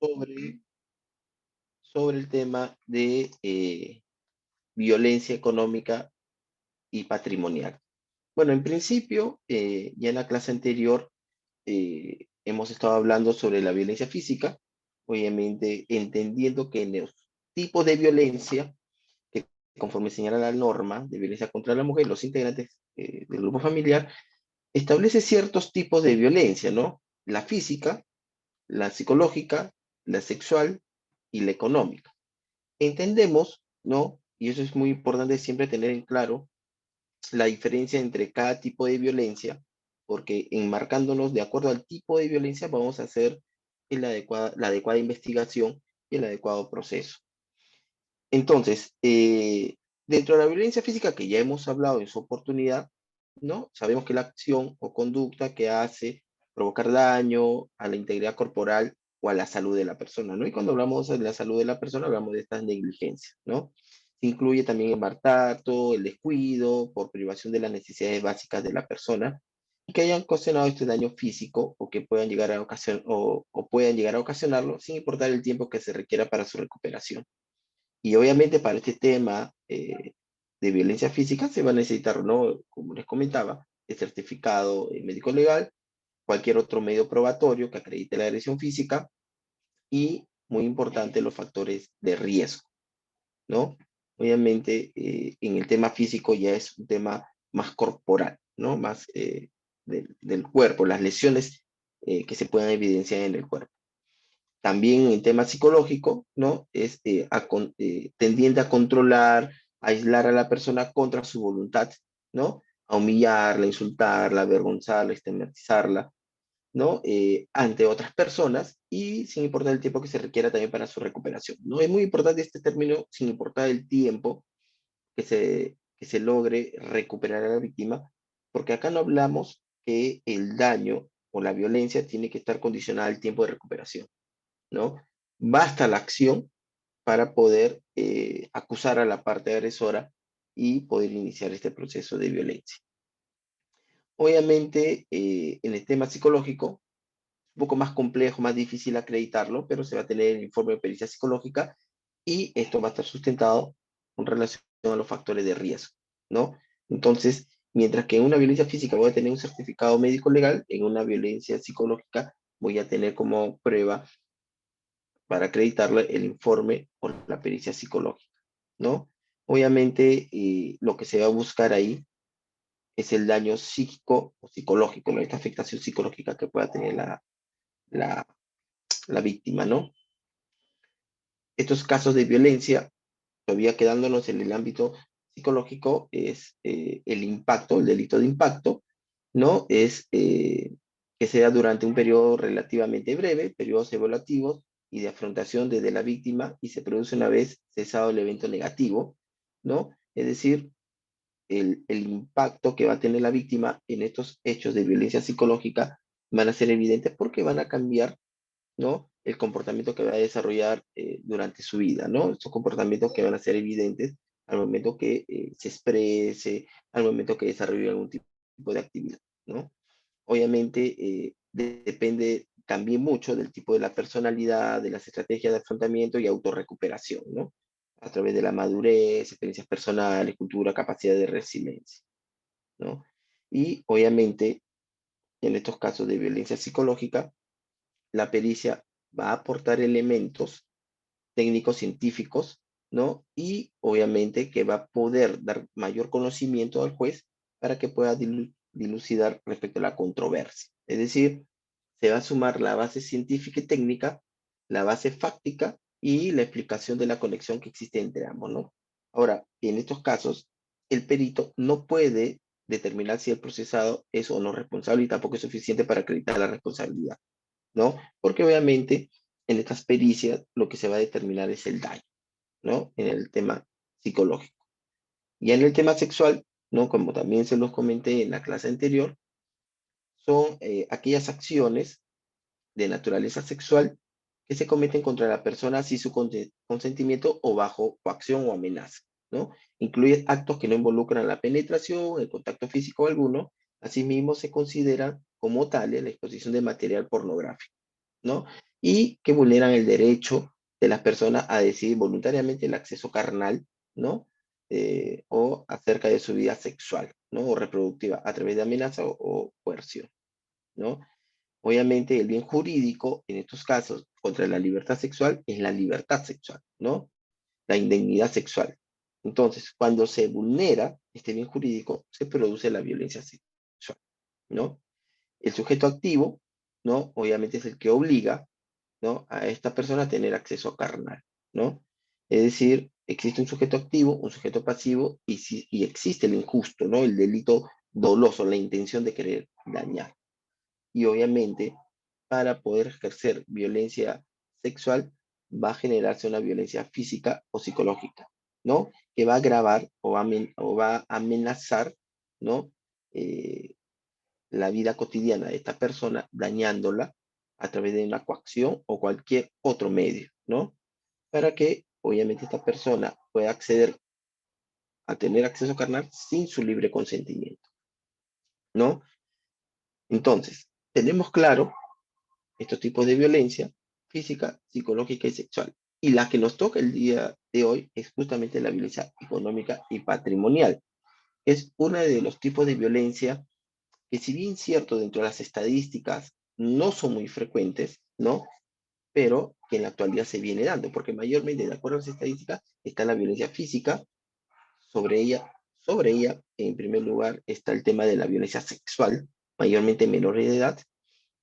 sobre, sobre el tema de violencia económica y patrimonial. Bueno, en principio, ya en la clase anterior hemos estado hablando sobre la violencia física, obviamente entendiendo que en los tipos de violencia, que conforme señala la norma de violencia contra la mujer, los integrantes del grupo familiar, establece ciertos tipos de violencia, ¿no? La física, la psicológica, la sexual y la económica. Entendemos, ¿no? Y eso es muy importante siempre tener en claro la diferencia entre cada tipo de violencia, porque enmarcándonos de acuerdo al tipo de violencia vamos a hacer la adecuada investigación y el adecuado proceso. Entonces, dentro de la violencia física que ya hemos hablado en su oportunidad, ¿no? Sabemos que la acción o conducta que hace provocar daño a la integridad corporal o a la salud de la persona, ¿no? Y cuando hablamos de la salud de la persona, hablamos de estas negligencias, ¿no? Incluye también el maltrato, el descuido por privación de las necesidades básicas de la persona y que hayan ocasionado este daño físico o que puedan llegar a o puedan llegar a ocasionarlo sin importar el tiempo que se requiera para su recuperación. Y obviamente para este tema de violencia física se va a necesitar, ¿no? Como les comentaba, el certificado médico legal, cualquier otro medio probatorio que acredite la agresión física y, muy importante, los factores de riesgo, ¿no? Obviamente en el tema físico ya es un tema más corporal, ¿no? Más del cuerpo, las lesiones que se puedan evidenciar en el cuerpo. También en tema psicológico, ¿no? Es tendiente a controlar, a aislar a la persona contra su voluntad, ¿no? A humillarla, insultarla, avergonzarla, estigmatizarla, ¿no? Ante otras personas y sin importar el tiempo que se requiera también para su recuperación, ¿no? Es muy importante este término, sin importar el tiempo que se logre recuperar a la víctima, porque acá no hablamos que el daño o la violencia tiene que estar condicionada al tiempo de recuperación, ¿no? Basta la acción para poder acusar a la parte agresora y poder iniciar este proceso de violencia. Obviamente, en el tema psicológico, un poco más complejo, más difícil acreditarlo, pero se va a tener el informe de pericia psicológica y esto va a estar sustentado con relación a los factores de riesgo, ¿no? Entonces, mientras que en una violencia física voy a tener un certificado médico legal, en una violencia psicológica voy a tener como prueba para acreditarle el informe o la pericia psicológica, ¿no? Obviamente, lo que se va a buscar ahí es el daño psíquico o psicológico, ¿no? Esta afectación psicológica que pueda tener la, la víctima, ¿no? Estos casos de violencia, todavía quedándonos en el ámbito psicológico, es el impacto, el delito de impacto, ¿no? Es que sea durante un periodo relativamente breve, periodos evaluativos y de afrontación desde la víctima y se produce una vez cesado el evento negativo, ¿no? Es decir, el impacto que va a tener la víctima en estos hechos de violencia psicológica van a ser evidentes porque van a cambiar, ¿no? El comportamiento que va a desarrollar durante su vida, ¿no? Estos comportamientos que van a ser evidentes al momento que se exprese, al momento que desarrolle algún tipo de actividad, ¿no? Obviamente depende también mucho del tipo de la personalidad, de las estrategias de afrontamiento y autorrecuperación, ¿no? A través de la madurez, experiencias personales, cultura, capacidad de resiliencia, ¿no? Y obviamente en estos casos de violencia psicológica, la pericia va a aportar elementos técnicos científicos, ¿no? Y obviamente que va a poder dar mayor conocimiento al juez para que pueda dilucidar respecto a la controversia. Es decir, se va a sumar la base científica y técnica, la base fáctica y la explicación de la conexión que existe entre ambos, ¿no? Ahora, en estos casos, el perito no puede determinar si el procesado es o no responsable y tampoco es suficiente para acreditar la responsabilidad, ¿no? Porque obviamente en estas pericias lo que se va a determinar es el daño, ¿no? En el tema psicológico. Y en el tema sexual, ¿no? Como también se los comenté en la clase anterior, son aquellas acciones de naturaleza sexual que se cometen contra la persona sin su consentimiento o bajo coacción o amenaza, ¿no? Incluye actos que no involucran la penetración, el contacto físico alguno, asimismo se considera como tales la exposición de material pornográfico, ¿no? Y que vulneran el derecho de las personas a decidir voluntariamente el acceso carnal, ¿no? O acerca de su vida sexual, ¿no? O reproductiva, a través de amenaza o coerción, ¿no? Obviamente el bien jurídico, en estos casos, contra la libertad sexual, es la libertad sexual, ¿no? La indemnidad sexual. Entonces, cuando se vulnera este bien jurídico, se produce la violencia sexual, ¿no? El sujeto activo, ¿no? Obviamente es el que obliga, ¿no? A esta persona a tener acceso carnal, ¿no? Es decir, existe un sujeto activo, un sujeto pasivo y existe el injusto, ¿no? El delito doloso, la intención de querer dañar. Y obviamente, para poder ejercer violencia sexual, va a generarse una violencia física o psicológica, ¿no? Que va a agravar o va a amenazar, ¿no? Eh, la vida cotidiana de esta persona, dañándola a través de una coacción o cualquier otro medio, ¿no? Para que, obviamente, esta persona pueda acceder a tener acceso carnal sin su libre consentimiento, ¿no? Entonces, tenemos claro estos tipos de violencia física, psicológica y sexual. Y la que nos toca el día de hoy es justamente la violencia económica y patrimonial. Es uno de los tipos de violencia que, si bien cierto dentro de las estadísticas no son muy frecuentes, ¿no? Pero que en la actualidad se viene dando, porque mayormente, de acuerdo a las estadísticas, está la violencia física, sobre ella, en primer lugar, está el tema de la violencia sexual, mayormente en menores de edad,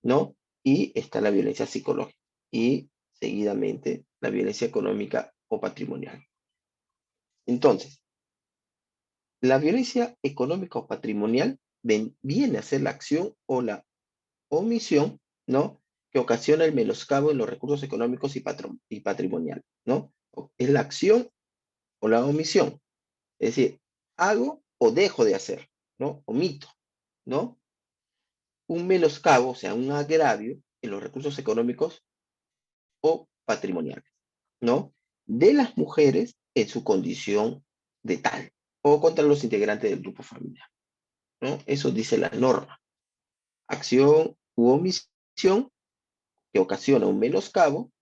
¿no? Y está la violencia psicológica y seguidamente la violencia económica o patrimonial. Entonces, la violencia económica o patrimonial viene a ser la acción o la omisión, ¿no? Que ocasiona el menoscabo en los recursos económicos y patrimonial, ¿no? Es la acción o la omisión. Es decir, hago o dejo de hacer, ¿no? Omito, ¿no? Un menoscabo, o sea, un agravio en los recursos económicos o patrimoniales, ¿no? De las mujeres en su condición de tal o contra los integrantes del grupo familiar, ¿no? Eso dice la norma. Acción u omisión que ocasiona un menoscabo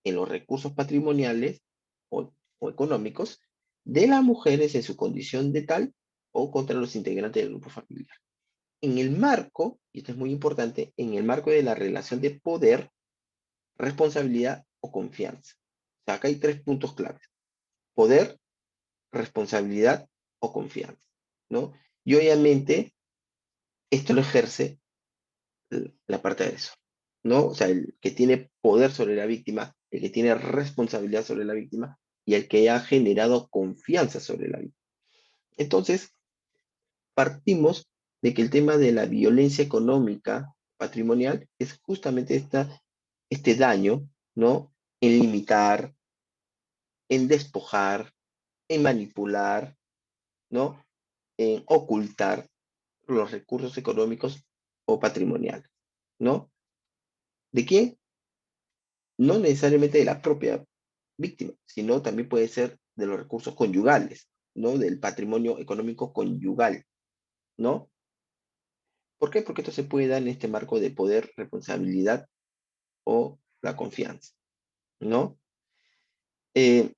en los recursos patrimoniales o económicos de las mujeres en su condición de tal o contra los integrantes del grupo familiar. En el marco, y esto es muy importante, en el marco de la relación de poder, responsabilidad o confianza. O sea, acá hay tres puntos claves: poder, responsabilidad o confianza, ¿no? Y obviamente esto lo ejerce la parte de eso, ¿no? O sea, el que tiene poder sobre la víctima, el que tiene responsabilidad sobre la víctima y el que ha generado confianza sobre la víctima. Entonces, partimos de que el tema de la violencia económica patrimonial es justamente este daño, ¿no? En limitar, en despojar, en manipular, ¿no? En ocultar los recursos económicos o patrimoniales, ¿no? ¿De quién? No necesariamente de la propia víctima, sino también puede ser de los recursos conyugales, ¿no? Del patrimonio económico conyugal, ¿no? ¿Por qué? Porque esto se puede dar en este marco de poder, responsabilidad o la confianza, ¿no? Eh,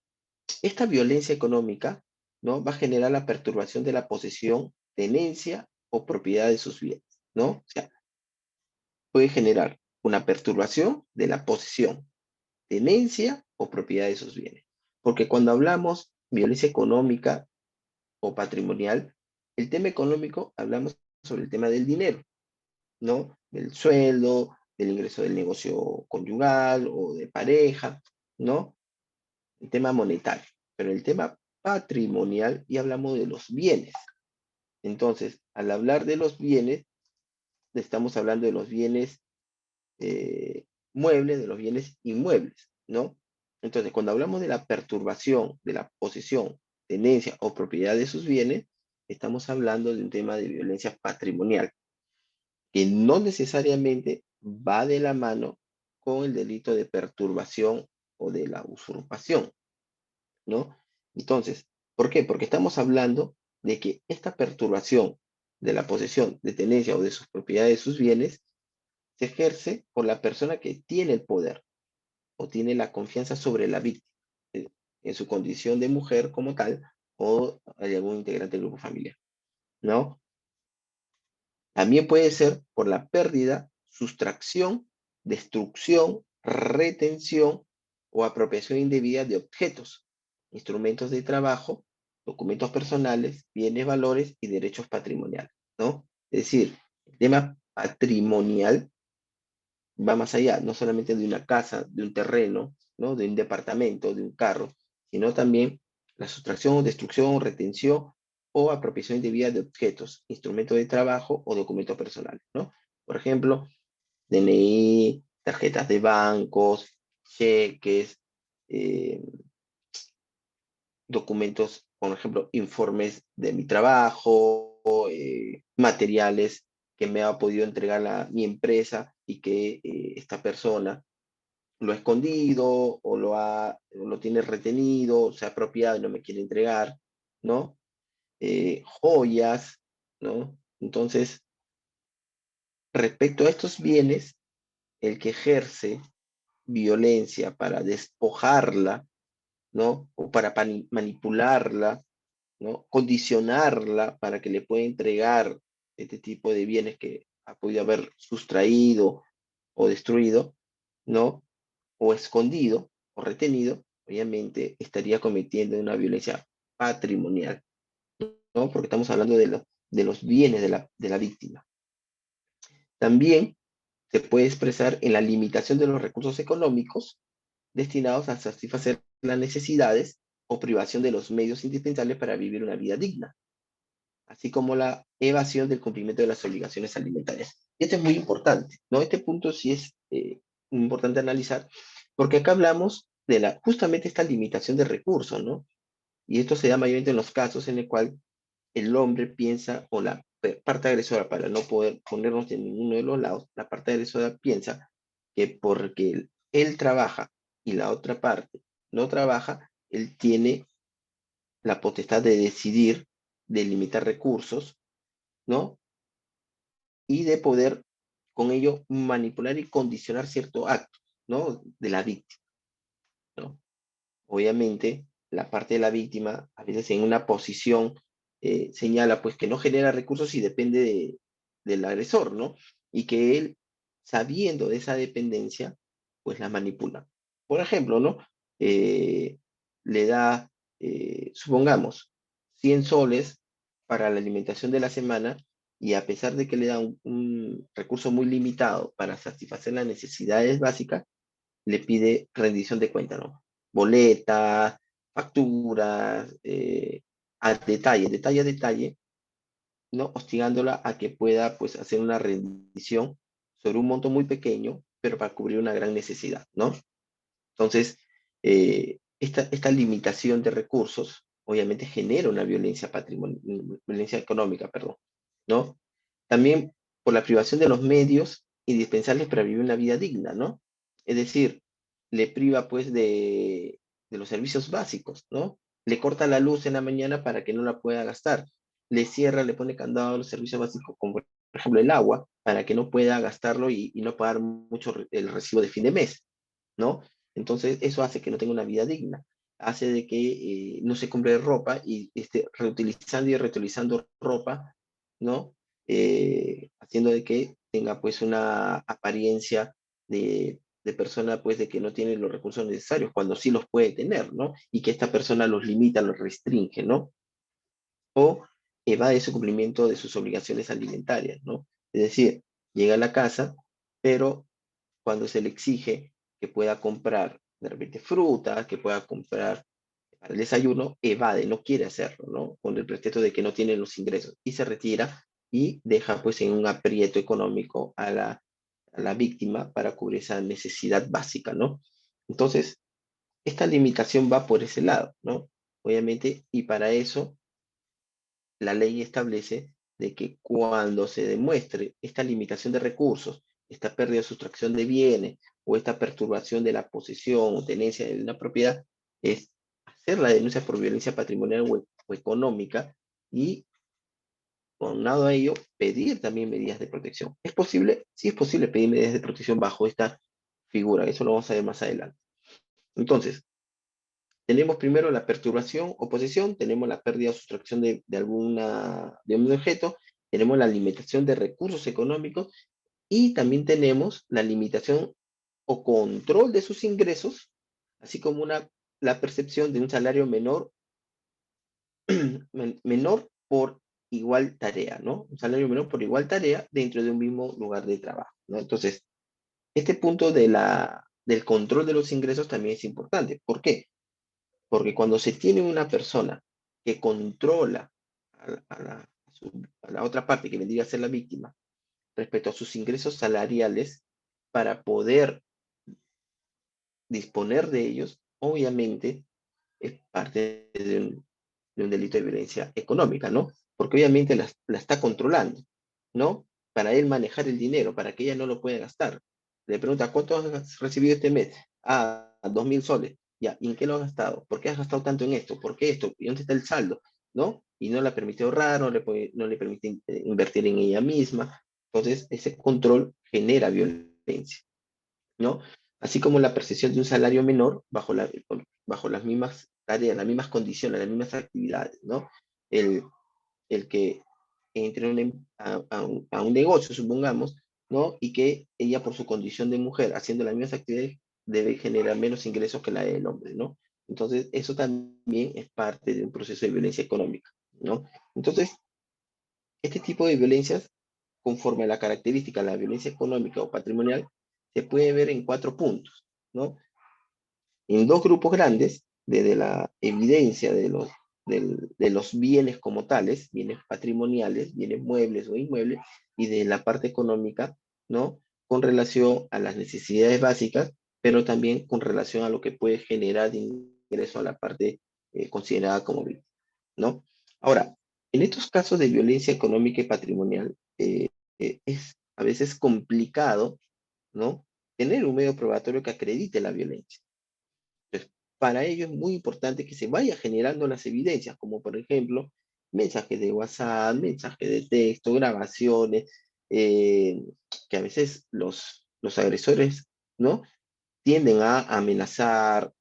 esta violencia económica, ¿no? Va a generar la perturbación de la posesión, tenencia o propiedad de sus bienes, ¿no? O sea, puede generar una perturbación de la posesión, tenencia o propiedad de sus bienes. Porque cuando hablamos violencia económica o patrimonial, el tema económico hablamos sobre el tema del dinero, ¿no? Del sueldo, del ingreso del negocio conyugal o de pareja, ¿no? El tema monetario. Pero el tema patrimonial y hablamos de los bienes. Entonces, al hablar de los bienes, estamos hablando de los bienes muebles, de los bienes inmuebles, ¿no? Entonces, cuando hablamos de la perturbación de la posesión, tenencia o propiedad de sus bienes, estamos hablando de un tema de violencia patrimonial, que no necesariamente va de la mano con el delito de perturbación o de la usurpación, ¿no? Entonces, ¿por qué? Porque estamos hablando de que esta perturbación de la posesión, de tenencia o de sus propiedades, de sus bienes, se ejerce por la persona que tiene el poder o tiene la confianza sobre la víctima, eh, en su condición de mujer como tal, o hay algún integrante del grupo familiar, ¿no? También puede ser por la pérdida, sustracción, destrucción, retención o apropiación indebida de objetos, instrumentos de trabajo, documentos personales, bienes, valores y derechos patrimoniales, ¿no? Es decir, el tema patrimonial va más allá, no solamente de una casa, de un terreno, ¿no? De un departamento, de un carro, sino también la sustracción, destrucción, retención o apropiación indebida de objetos, instrumentos de trabajo o documentos personales, ¿no? Por ejemplo, DNI, tarjetas de bancos, cheques, eh, documentos, por ejemplo, informes de mi trabajo, materiales que me ha podido entregar mi empresa y que esta persona lo ha escondido o lo tiene retenido, se ha apropiado y no me quiere entregar, ¿no? Joyas, ¿no? Entonces, respecto a estos bienes, el que ejerce violencia para despojarla, ¿no? O para manipularla, ¿no? Condicionarla para que le pueda entregar este tipo de bienes que ha podido haber sustraído o destruido, ¿no? O escondido o retenido, obviamente estaría cometiendo una violencia patrimonial, ¿no? Porque estamos hablando de los bienes de la víctima. También se puede expresar en la limitación de los recursos económicos destinados a satisfacer las necesidades o privación de los medios indispensables para vivir una vida digna, así como la evasión del cumplimiento de las obligaciones alimentarias. Y esto es muy importante, ¿no? Este punto sí es importante analizar, porque acá hablamos de justamente esta limitación de recursos, ¿no? Y esto se da mayormente en los casos en el cual el hombre piensa, o la parte agresora, para no poder ponernos en ninguno de los lados, la parte agresora piensa que porque él trabaja y la otra parte no trabaja, él tiene la potestad de decidir, de limitar recursos, ¿no? Y de poder con ello manipular y condicionar cierto acto, ¿no? De la víctima, ¿no? Obviamente, la parte de la víctima, a veces en una posición, señala pues que no genera recursos y depende del agresor, ¿no? Y que él, sabiendo de esa dependencia, pues la manipula. Por ejemplo, ¿no? Eh, Le da, supongamos, 100 soles para la alimentación de la semana y a pesar de que le da un recurso muy limitado para satisfacer las necesidades básicas, le pide rendición de cuenta, ¿no? Boletas, facturas, detalle a detalle, ¿no? Hostigándola a que pueda, pues, hacer una rendición sobre un monto muy pequeño, pero para cubrir una gran necesidad, ¿no? Entonces, esta limitación de recursos, obviamente, genera una violencia violencia económica, perdón, ¿no? También por la privación de los medios indispensables para vivir una vida digna, ¿no? Es decir, le priva pues de los servicios básicos, ¿no? Le corta la luz en la mañana para que no la pueda gastar. Le cierra, le pone candado a los servicios básicos, como por ejemplo el agua, para que no pueda gastarlo y no pagar mucho el recibo de fin de mes, ¿no? Entonces eso hace que no tenga una vida digna, hace de que no se compre ropa y esté reutilizando y reutilizando ropa, ¿no? Haciendo de que tenga pues una apariencia de persona pues de que no tiene los recursos necesarios, cuando sí los puede tener, ¿no? Y que esta persona los limita, los restringe, ¿no? O evade su cumplimiento de sus obligaciones alimentarias, ¿no? Es decir, llega a la casa, pero cuando se le exige que pueda comprar de repente fruta, que pueda comprar para el desayuno, evade, no quiere hacerlo, ¿no? Con el pretexto de que no tiene los ingresos y se retira y deja pues en un aprieto económico a la víctima para cubrir esa necesidad básica, ¿no? Entonces, esta limitación va por ese lado, ¿no? Obviamente, y para eso la ley establece de que cuando se demuestre esta limitación de recursos, esta pérdida o sustracción de bienes o esta perturbación de la posesión o tenencia de una propiedad, es hacer la denuncia por violencia patrimonial o económica y aunado a ello, pedir también medidas de protección. ¿Es posible? Sí es posible pedir medidas de protección bajo esta figura, eso lo vamos a ver más adelante. Entonces, tenemos primero la perturbación o posesión, tenemos la pérdida o sustracción de un objeto, tenemos la limitación de recursos económicos y también tenemos la limitación o control de sus ingresos, así como la percepción de un salario menor por igual tarea, ¿no? Un salario menor por igual tarea dentro de un mismo lugar de trabajo, ¿no? Entonces, este punto del control de los ingresos también es importante. ¿Por qué? Porque cuando se tiene una persona que controla a la otra parte, que vendría a ser la víctima, respecto a sus ingresos salariales, para poder disponer de ellos, obviamente es parte de un delito de violencia económica, ¿no? Porque obviamente la está controlando, ¿no? Para él manejar el dinero, para que ella no lo pueda gastar. Le pregunta, ¿cuánto has recibido este mes? Ah, 2.000 soles. Ya, ¿y en qué lo has gastado? ¿Por qué has gastado tanto en esto? ¿Por qué esto? ¿Y dónde está el saldo? ¿No? Y no la permite ahorrar, no le permite invertir en ella misma. Entonces, ese control genera violencia, ¿no? Así como la percepción de un salario menor bajo las mismas tareas, las mismas condiciones, las mismas actividades, ¿no? El, el que entre a un negocio, supongamos, ¿no? Y que ella por su condición de mujer, haciendo las mismas actividades, debe generar menos ingresos que la del hombre, ¿no? Entonces, eso también es parte de un proceso de violencia económica, ¿no? Entonces, este tipo de violencias, conforme a la característica de la violencia económica o patrimonial, se puede ver en 4 puntos, ¿no? En 2 grupos grandes, desde la evidencia de los bienes como tales, bienes patrimoniales, bienes muebles o inmuebles, y de la parte económica, ¿no? Con relación a las necesidades básicas, pero también con relación a lo que puede generar de ingreso a la parte considerada como víctima, ¿no? Ahora, en estos casos de violencia económica y patrimonial, es a veces complicado, ¿no? Tener un medio probatorio que acredite la violencia. Entonces, para ello es muy importante que se vaya generando las evidencias, como por ejemplo, mensajes de WhatsApp, mensajes de texto, grabaciones, eh, que a veces los agresores, ¿no? Tienden a amenazar,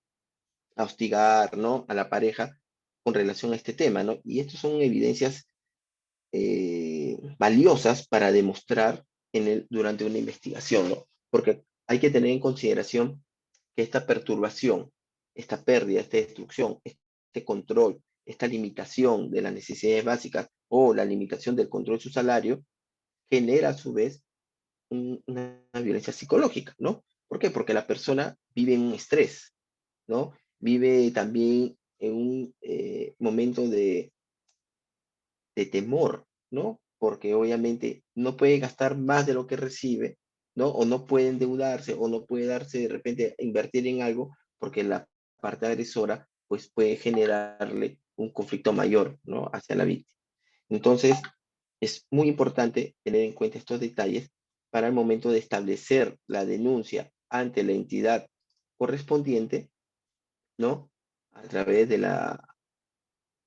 a hostigar, ¿no? A la pareja con relación a este tema, ¿no? Y estas son evidencias valiosas para demostrar durante una investigación, ¿no? Porque hay que tener en consideración que esta perturbación, esta pérdida, esta destrucción, este control, esta limitación de las necesidades básicas o la limitación del control de su salario, genera a su vez una violencia psicológica, ¿no? ¿Por qué? Porque la persona vive en un estrés, ¿no? Vive también en un momento de temor, ¿no? Porque obviamente no puede gastar más de lo que recibe, ¿no? O no puede endeudarse, o no puede darse de repente a invertir en algo, porque la parte agresora, pues puede generarle un conflicto mayor, ¿no? Hacia la víctima. Entonces, es muy importante tener en cuenta estos detalles para el momento de establecer la denuncia ante la entidad correspondiente, ¿no? A través de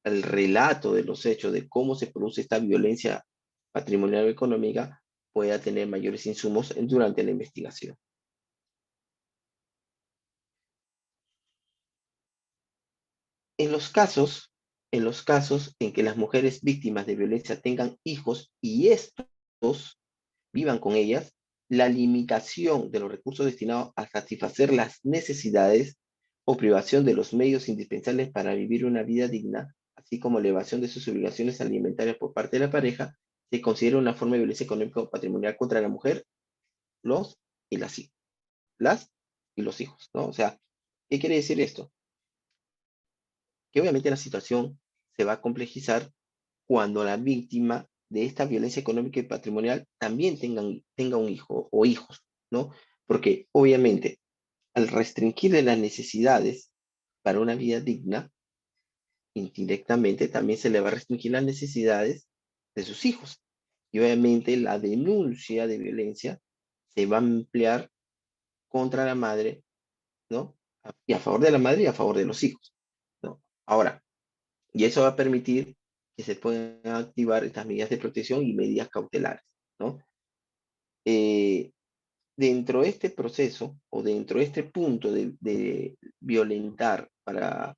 el relato de los hechos, de cómo se produce esta violencia patrimonial o económica, pueda tener mayores insumos durante la investigación. En los casos, en los casos en que las mujeres víctimas de violencia tengan hijos y estos vivan con ellas, la limitación de los recursos destinados a satisfacer las necesidades o privación de los medios indispensables para vivir una vida digna, así como elevación de sus obligaciones alimentarias por parte de la pareja, se considera una forma de violencia económica o patrimonial contra la mujer, los y las hijas, las y los hijos, ¿no? O sea, ¿qué quiere decir esto? Que obviamente la situación se va a complejizar cuando la víctima de esta violencia económica y patrimonial también tenga un hijo o hijos, ¿no? Porque obviamente al restringirle las necesidades para una vida digna, indirectamente también se le va a restringir las necesidades de sus hijos. Y obviamente la denuncia de violencia se va a emplear contra la madre, ¿no? Y a favor de la madre y a favor de los hijos, ¿no? Ahora, y eso va a permitir que se pueden activar estas medidas de protección y medidas cautelares, ¿no? Dentro de este proceso o dentro de este punto de violentar para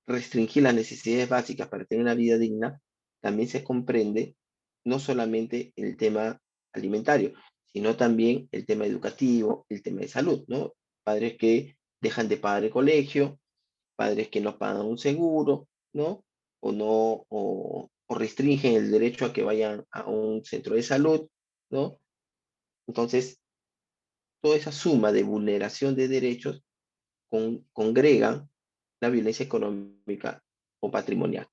restringir las necesidades básicas para tener una vida digna, también se comprende no solamente el tema alimentario, sino también el tema educativo, el tema de salud, ¿no? Padres que dejan de pagar el colegio, padres que no pagan un seguro, ¿no? O no, o restringen el derecho a que vayan a un centro de salud, ¿no? Entonces, toda esa suma de vulneración de derechos congregan la violencia económica o patrimonial.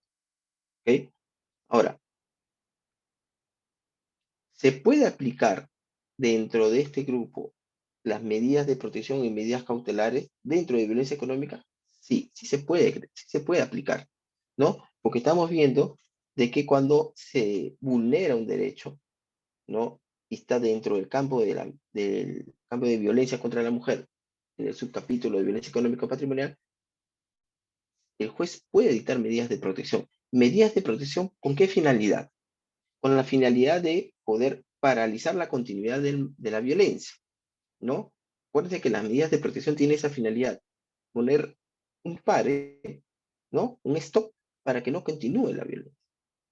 ¿Ok? Ahora, ¿se puede aplicar dentro de este grupo las medidas de protección y medidas cautelares dentro de violencia económica? Sí, sí se puede aplicar, ¿no? Porque estamos viendo de que cuando se vulnera un derecho, ¿no? Y está dentro del campo del campo de violencia contra la mujer, en el subcapítulo de violencia económica o patrimonial, el juez puede dictar medidas de protección. ¿Medidas de protección con qué finalidad? Con la finalidad de poder paralizar la continuidad de la violencia, ¿no? Acuérdense que las medidas de protección tienen esa finalidad, poner un pare, ¿no? Un stop para que no continúe la violencia,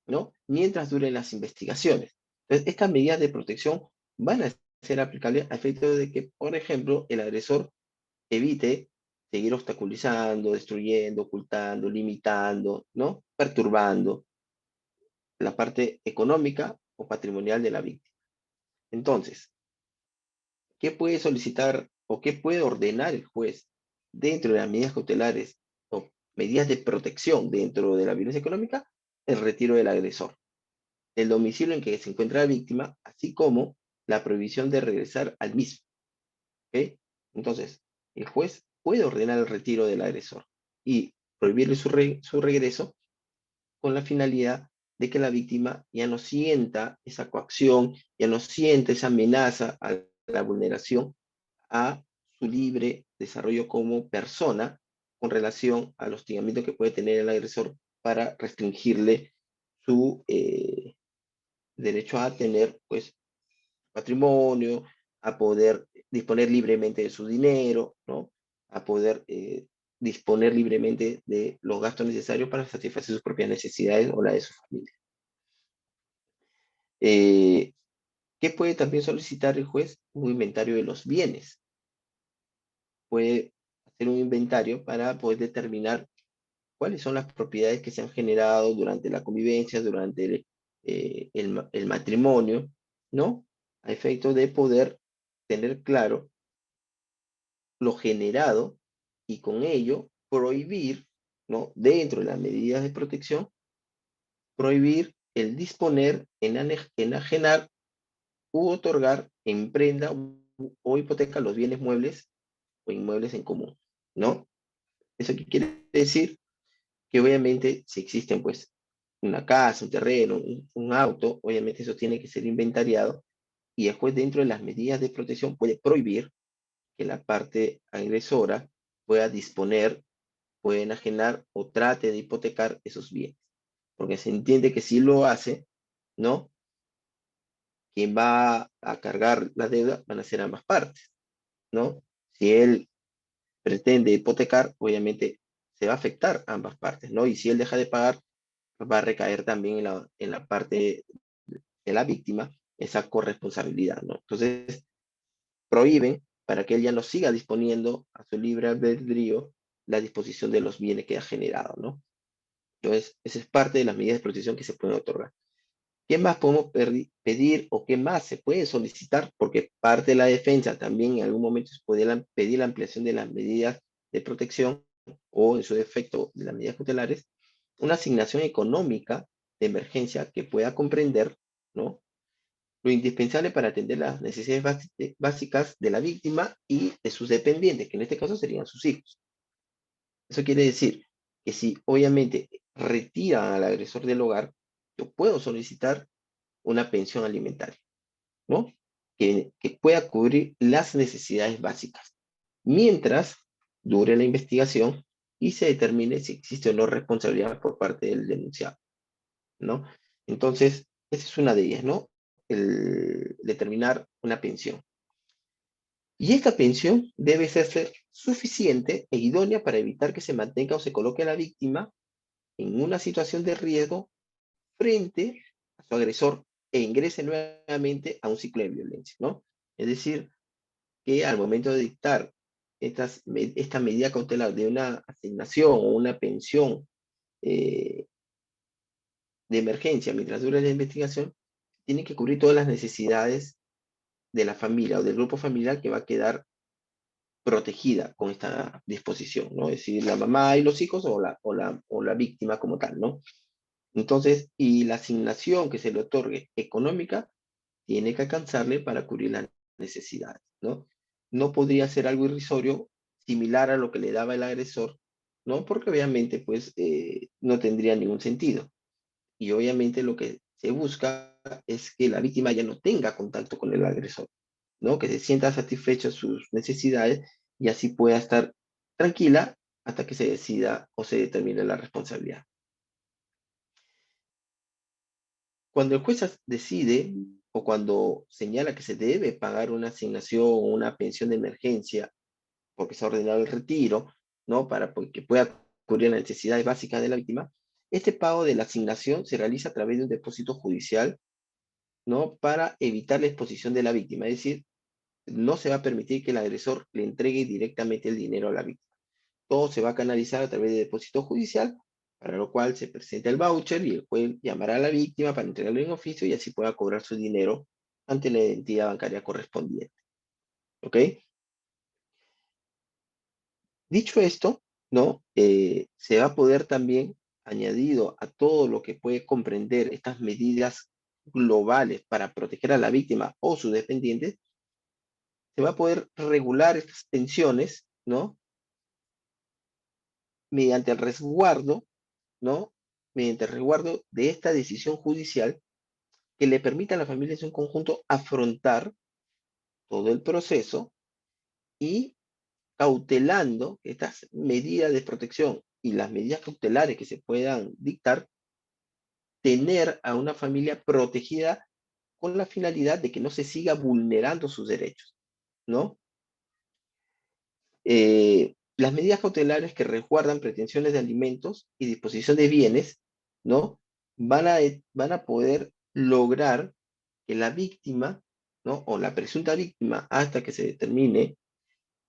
¿no? Mientras duren las investigaciones. Entonces, estas medidas de protección van a ser aplicables a efecto de que, por ejemplo, el agresor evite seguir obstaculizando, destruyendo, ocultando, limitando, ¿no? Perturbando la parte económica o patrimonial de la víctima. Entonces, ¿qué puede solicitar o qué puede ordenar el juez dentro de las medidas cautelares o medidas de protección dentro de la violencia económica? El retiro del agresor, el domicilio en que se encuentra la víctima, así como la prohibición de regresar al mismo. ¿Ok? Entonces, el juez puede ordenar el retiro del agresor y prohibirle su regreso con la finalidad de que la víctima ya no sienta esa coacción, ya no sienta esa amenaza a la vulneración a su libre desarrollo como persona con relación al hostigamiento que puede tener el agresor para restringirle su derecho a tener pues patrimonio, a poder disponer libremente de su dinero, ¿no? A poder disponer libremente de los gastos necesarios para satisfacer sus propias necesidades o la de su familia. Eh, ¿Qué puede también solicitar el juez? Un inventario de los bienes. Puede hacer un inventario para poder determinar cuáles son las propiedades que se han generado durante la convivencia, durante el matrimonio, ¿no? A efecto de poder tener claro lo generado y con ello prohibir, ¿no? Dentro de las medidas de protección, prohibir el disponer, enajenar u otorgar en prenda o hipoteca los bienes muebles o inmuebles en común, ¿no? ¿Eso qué quiere decir? Que obviamente si existen pues una casa, un terreno, un auto, obviamente eso tiene que ser inventariado y después dentro de las medidas de protección puede prohibir que la parte agresora pueda disponer, puede enajenar o trate de hipotecar esos bienes. Porque se entiende que si lo hace, ¿no? Quien va a cargar la deuda van a ser ambas partes, ¿no? Si él pretende hipotecar, obviamente se va a afectar a ambas partes, ¿no? Y si él deja de pagar, pues va a recaer también en la parte de la víctima esa corresponsabilidad, ¿no? Entonces, prohíben para que él ya no siga disponiendo a su libre albedrío la disposición de los bienes que ha generado, ¿no? Entonces, esa es parte de las medidas de protección que se pueden otorgar. ¿Qué más podemos pedir o qué más se puede solicitar? Porque parte de la defensa también en algún momento se puede pedir la ampliación de las medidas de protección o en su defecto de las medidas cautelares, una asignación económica de emergencia que pueda comprender, ¿no? Lo indispensable para atender las necesidades básicas de la víctima y de sus dependientes, que en este caso serían sus hijos. Eso quiere decir que si obviamente retiran al agresor del hogar, yo puedo solicitar una pensión alimentaria, ¿no? Que pueda cubrir las necesidades básicas, mientras dure la investigación y se determine si existe o no responsabilidad por parte del denunciado. ¿no? Entonces, esa es una de ellas, ¿no? El determinar una pensión. Y esta pensión debe ser suficiente e idónea para evitar que se mantenga o se coloque a la víctima en una situación de riesgo frente a su agresor e ingrese nuevamente a un ciclo de violencia, ¿no? Es decir, que al momento de dictar esta medida cautelar de una asignación o una pensión eh, de emergencia mientras dura la investigación, tiene que cubrir todas las necesidades de la familia o del grupo familiar que va a quedar protegida con esta disposición, ¿no? Es decir, la mamá y los hijos o la víctima como tal, ¿no? Entonces, y la asignación que se le otorgue económica tiene que alcanzarle para cubrir las necesidades, ¿no? No podría ser algo irrisorio similar a lo que le daba el agresor, ¿no? Porque obviamente, pues, no tendría ningún sentido. Y obviamente lo que se busca es que la víctima ya no tenga contacto con el agresor, ¿no? Que se sienta satisfecha sus necesidades y así pueda estar tranquila hasta que se decida o se determine la responsabilidad. Cuando el juez decide o cuando señala que se debe pagar una asignación o una pensión de emergencia porque se ha ordenado el retiro, ¿no? Para que pueda cubrir las necesidades básicas de la víctima, este pago de la asignación se realiza a través de un depósito judicial, ¿no? Para evitar la exposición de la víctima. Es decir, no se va a permitir que el agresor le entregue directamente el dinero a la víctima. Todo se va a canalizar a través de depósito judicial, para lo cual se presenta el voucher y el juez llamará a la víctima para entregarlo en oficio y así pueda cobrar su dinero ante la entidad bancaria correspondiente. ¿Ok? Dicho esto, ¿no? Se va a poder también, añadido a todo lo que puede comprender estas medidas globales para proteger a la víctima o sus dependientes, se va a poder regular estas pensiones, ¿no? Mediante el resguardo, ¿no? Mediante el resguardo de esta decisión judicial que le permita a la familia en su conjunto afrontar todo el proceso y cautelando estas medidas de protección y las medidas cautelares que se puedan dictar, tener a una familia protegida con la finalidad de que no se siga vulnerando sus derechos, ¿no? Las medidas cautelares que resguardan pretensiones de alimentos y disposición de bienes, ¿no? Van a poder lograr que la víctima, ¿no? O la presunta víctima, hasta que se determine,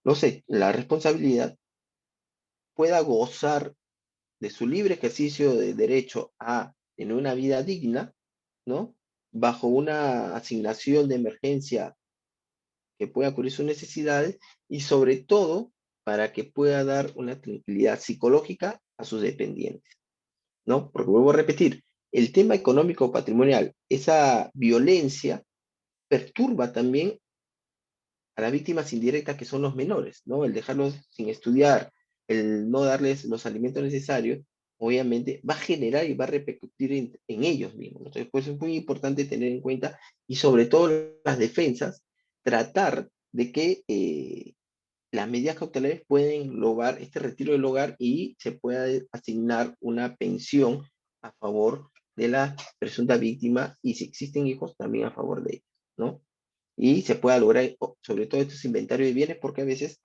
no sé, la responsabilidad, pueda gozar de su libre ejercicio de derecho a tener una vida digna, ¿no? Bajo una asignación de emergencia que pueda cubrir sus necesidades y sobre todo para que pueda dar una tranquilidad psicológica a sus dependientes, ¿no? Porque vuelvo a repetir, el tema económico patrimonial, esa violencia perturba también a las víctimas indirectas que son los menores, ¿no? El dejarlos sin estudiar, el no darles los alimentos necesarios, obviamente va a generar y va a repercutir en ellos mismos. Entonces, pues es muy importante tener en cuenta y sobre todo las defensas, tratar de que las medidas cautelares pueden lograr este retiro del hogar y se pueda asignar una pensión a favor de la presunta víctima y si existen hijos también a favor de ellos, ¿no? Y se pueda lograr sobre todo estos inventarios de bienes porque a veces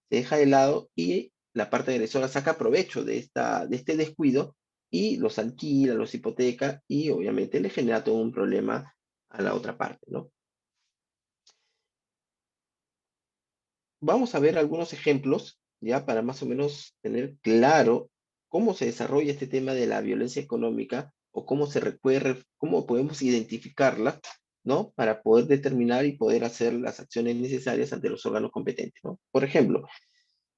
se deja de lado y la parte agresora saca provecho de este descuido y los alquila, los hipoteca y obviamente le genera todo un problema a la otra parte, ¿no? Vamos a ver algunos ejemplos, ya para más o menos tener claro cómo se desarrolla este tema de la violencia económica o cómo cómo podemos identificarla, ¿no? Para poder determinar y poder hacer las acciones necesarias ante los órganos competentes, ¿no? Por ejemplo,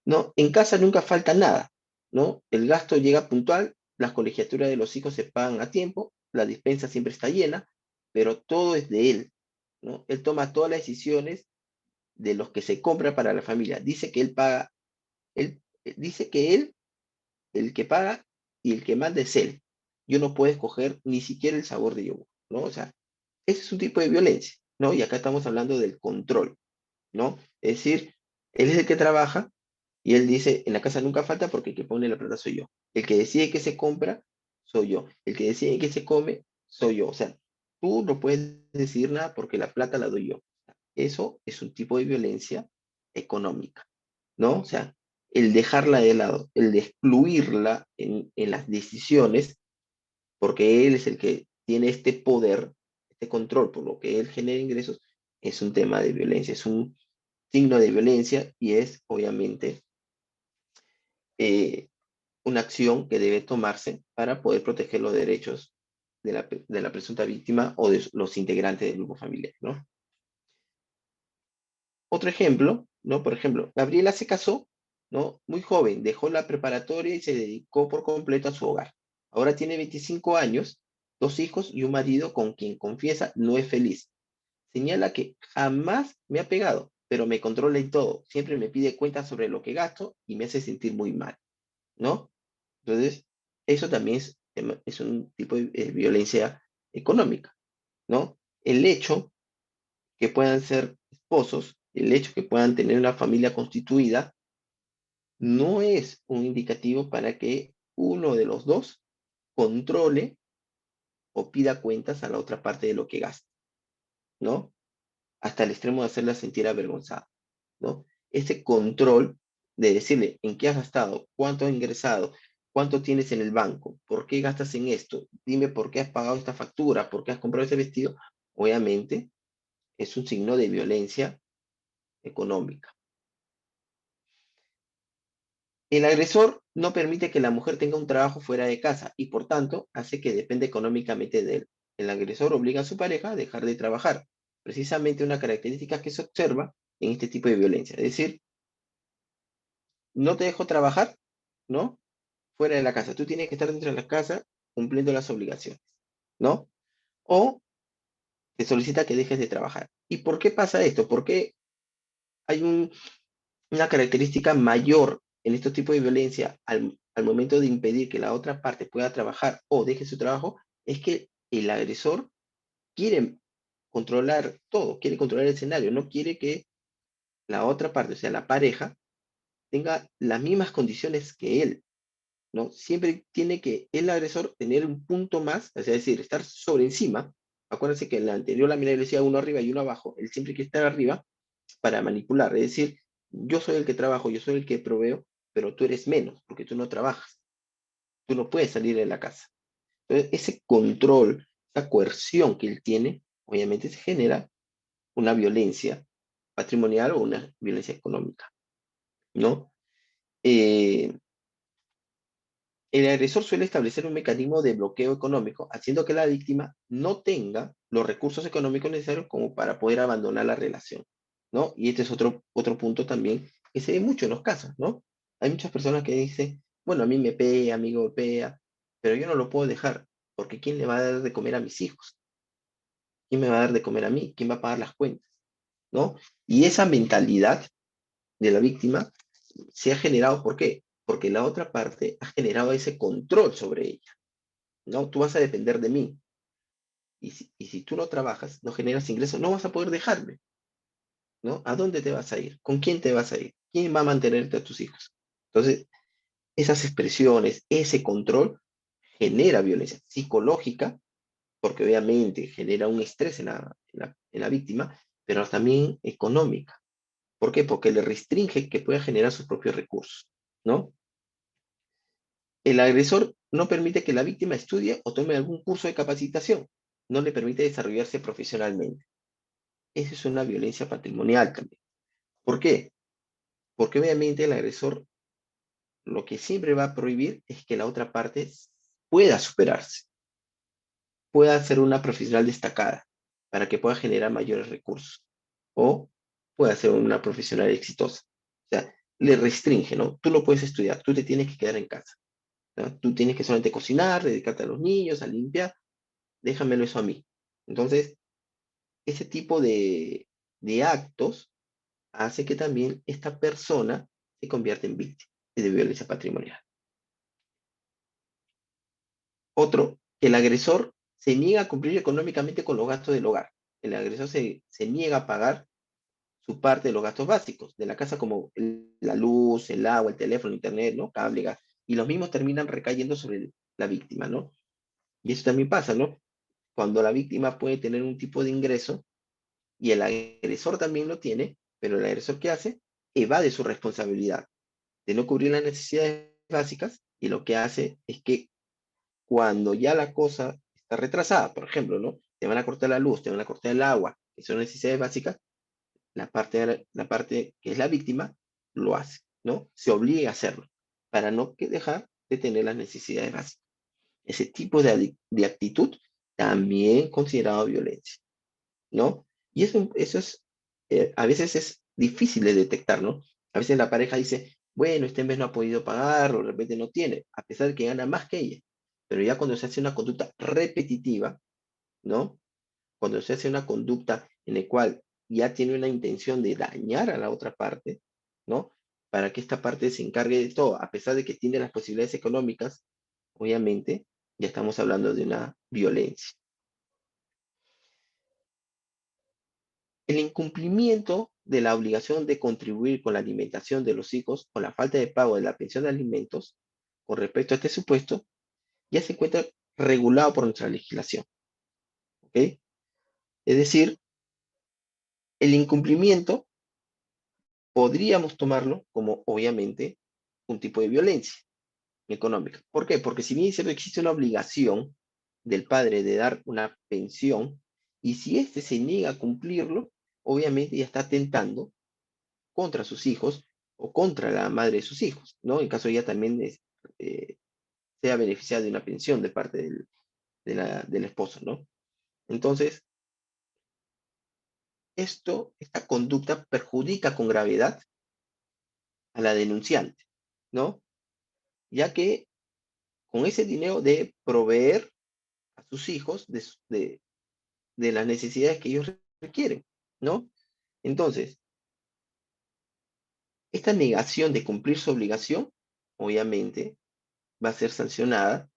¿no? En casa nunca falta nada, ¿no? El gasto llega puntual, las colegiaturas de los hijos se pagan a tiempo, la despensa siempre está llena, pero todo es de él, ¿no? Él toma todas las decisiones de los que se compra para la familia. Dice que él paga, dice que él, el que paga y el que manda es él. Yo no puedo escoger ni siquiera el sabor de yogur, ¿no? O sea, ese es un tipo de violencia, ¿no? Y acá estamos hablando del control, ¿no? Es decir, él es el que trabaja y él dice, en la casa nunca falta porque el que pone la plata soy yo. El que decide que se compra soy yo. El que decide qué se come, soy yo. O sea, tú no puedes decir nada porque la plata la doy yo. Eso es un tipo de violencia económica, ¿no? O sea, el dejarla de lado, el de excluirla en las decisiones, porque él es el que tiene este poder, este control, por lo que él genera ingresos, es un tema de violencia, es un signo de violencia y es obviamente eh, una acción que debe tomarse para poder proteger los derechos de la presunta víctima o de los integrantes del grupo familiar, ¿no? Otro ejemplo, ¿no? Por ejemplo, Gabriela se casó, ¿no? Muy joven, dejó la preparatoria y se dedicó por completo a su hogar. Ahora tiene 25 años, dos hijos y un marido con quien confiesa no es feliz. Señala que jamás me ha pegado, pero me controla en todo. Siempre me pide cuentas sobre lo que gasto y me hace sentir muy mal, ¿no? Entonces, eso también es un tipo de violencia económica, ¿no? El hecho que puedan ser esposos, el hecho que puedan tener una familia constituida, no es un indicativo para que uno de los dos controle o pida cuentas a la otra parte de lo que gasta, ¿no? Hasta el extremo de hacerla sentir avergonzada, ¿no? Ese control de decirle en qué has gastado, cuánto has ingresado, cuánto tienes en el banco, por qué gastas en esto, dime por qué has pagado esta factura, por qué has comprado ese vestido, obviamente es un signo de violencia económica. El agresor no permite que la mujer tenga un trabajo fuera de casa y por tanto hace que dependa económicamente de él. El agresor obliga a su pareja a dejar de trabajar, precisamente una característica que se observa en este tipo de violencia. Es decir, no te dejo trabajar, ¿no? Fuera de la casa. Tú tienes que estar dentro de la casa cumpliendo las obligaciones, ¿no? O te solicita que dejes de trabajar. ¿Y por qué pasa esto? Porque hay una característica mayor en estos tipos de violencia al momento de impedir que la otra parte pueda trabajar o deje su trabajo, es que el agresor quiere controlar todo, quiere controlar el escenario, no quiere que la otra parte, o sea, la pareja, tenga las mismas condiciones que él, ¿no? Siempre tiene que el agresor tener un punto más, es decir, estar sobre encima. Acuérdense que en la anterior lámina le decía uno arriba y uno abajo, él siempre quiere estar arriba para manipular, es decir, yo soy el que trabajo, yo soy el que proveo, pero tú eres menos, porque tú no trabajas, tú no puedes salir de la casa. Entonces, ese control, esa coerción que él tiene, obviamente se genera una violencia patrimonial o una violencia económica, ¿no? Eh, el agresor suele establecer un mecanismo de bloqueo económico, haciendo que la víctima no tenga los recursos económicos necesarios como para poder abandonar la relación, ¿no? Y este es otro punto también que se ve mucho en los casos, ¿no? Hay muchas personas que dicen, bueno, a mí me pega, a mí me golpea, pero yo no lo puedo dejar, porque ¿quién le va a dar de comer a mis hijos? ¿Quién me va a dar de comer a mí? ¿Quién va a pagar las cuentas? ¿No? Y esa mentalidad de la víctima se ha generado, ¿por qué? Porque la otra parte ha generado ese control sobre ella. ¿No? Tú vas a depender de mí. Y si tú no trabajas, no generas ingresos, no vas a poder dejarme, ¿no? ¿A dónde te vas a ir? ¿Con quién te vas a ir? ¿Quién va a mantenerte a tus hijos? Entonces, esas expresiones, ese control genera violencia psicológica, porque obviamente genera un estrés en la víctima, pero también económica. ¿Por qué? Porque le restringe que pueda generar sus propios recursos, ¿no? El agresor no permite que la víctima estudie o tome algún curso de capacitación, no le permite desarrollarse profesionalmente. Esa es una violencia patrimonial también. ¿Por qué? Porque obviamente el agresor lo que siempre va a prohibir es que la otra parte pueda superarse, pueda ser una profesional destacada para que pueda generar mayores recursos o pueda ser una profesional exitosa. O sea, le restringe, ¿no? Tú no puedes estudiar, tú te tienes que quedar en casa, ¿no? Tú tienes que solamente cocinar, dedicarte a los niños, a limpiar, déjamelo eso a mí. Entonces, ese tipo de actos hace que también esta persona se convierta en víctima de violencia patrimonial. Otro, el agresor se niega a cumplir económicamente con los gastos del hogar. El agresor se niega a pagar su parte de los gastos básicos de la casa, como la luz, el agua, el teléfono, internet, ¿no? Cable, gas. Y los mismos terminan recayendo sobre la víctima, ¿no? Y eso también pasa, ¿no? Cuando la víctima puede tener un tipo de ingreso y el agresor también lo tiene, pero el agresor ¿qué hace? Evade su responsabilidad de no cubrir las necesidades básicas y lo que hace es que cuando ya la cosa está retrasada, por ejemplo, ¿no? Te van a cortar la luz, te van a cortar el agua, que son necesidades básicas, la parte que es la víctima lo hace, ¿no? Se obliga a hacerlo para no dejar de tener las necesidades básicas. Ese tipo de actitud también considerado violencia, ¿no? Y eso es, a veces es difícil de detectar, ¿no? A veces la pareja dice, bueno, este mes no ha podido pagar, o de repente no tiene, a pesar de que gana más que ella. Pero ya cuando se hace una conducta repetitiva, ¿no? Cuando se hace una conducta en la cual ya tiene una intención de dañar a la otra parte, ¿no? Para que esta parte se encargue de todo, a pesar de que tiene las posibilidades económicas, obviamente, ya estamos hablando de una violencia. El incumplimiento de la obligación de contribuir con la alimentación de los hijos o la falta de pago de la pensión de alimentos con respecto a este supuesto ya se encuentra regulado por nuestra legislación. ¿Ok? Es decir, el incumplimiento podríamos tomarlo como obviamente un tipo de violencia económica. ¿Por qué? Porque si bien es cierto, existe una obligación del padre de dar una pensión, y si éste se niega a cumplirlo, obviamente ya está atentando contra sus hijos o contra la madre de sus hijos, ¿no? En caso ella también eh, sea beneficiada de una pensión de parte del esposo, ¿no? Entonces, esta conducta perjudica con gravedad a la denunciante, ¿no? Ya que con ese dinero de proveer a sus hijos de las necesidades que ellos requieren, ¿no? Entonces, esta negación de cumplir su obligación, obviamente, va a ser sancionada.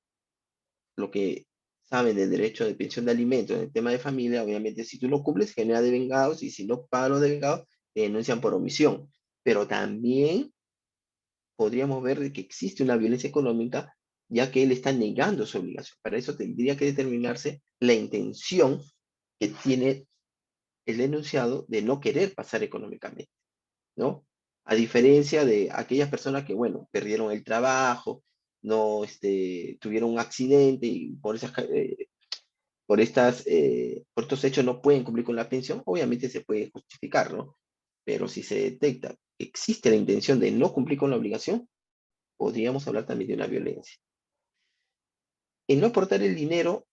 Lo que saben del derecho de pensión de alimentos en el tema de familia, obviamente, si tú no cumples, genera devengados, y si no pagas los devengados, te denuncian por omisión. Pero también podríamos ver de que existe una violencia económica, ya que él está negando su obligación. Para eso tendría que determinarse la intención que tiene el denunciado de no querer pasar económicamente, ¿no? A diferencia de aquellas personas que, bueno, perdieron el trabajo, no tuvieron un accidente y por estos hechos no pueden cumplir con la pensión, obviamente se puede justificar, ¿no? Pero si se detecta que existe la intención de no cumplir con la obligación, podríamos hablar también de una violencia. El no aportar el dinero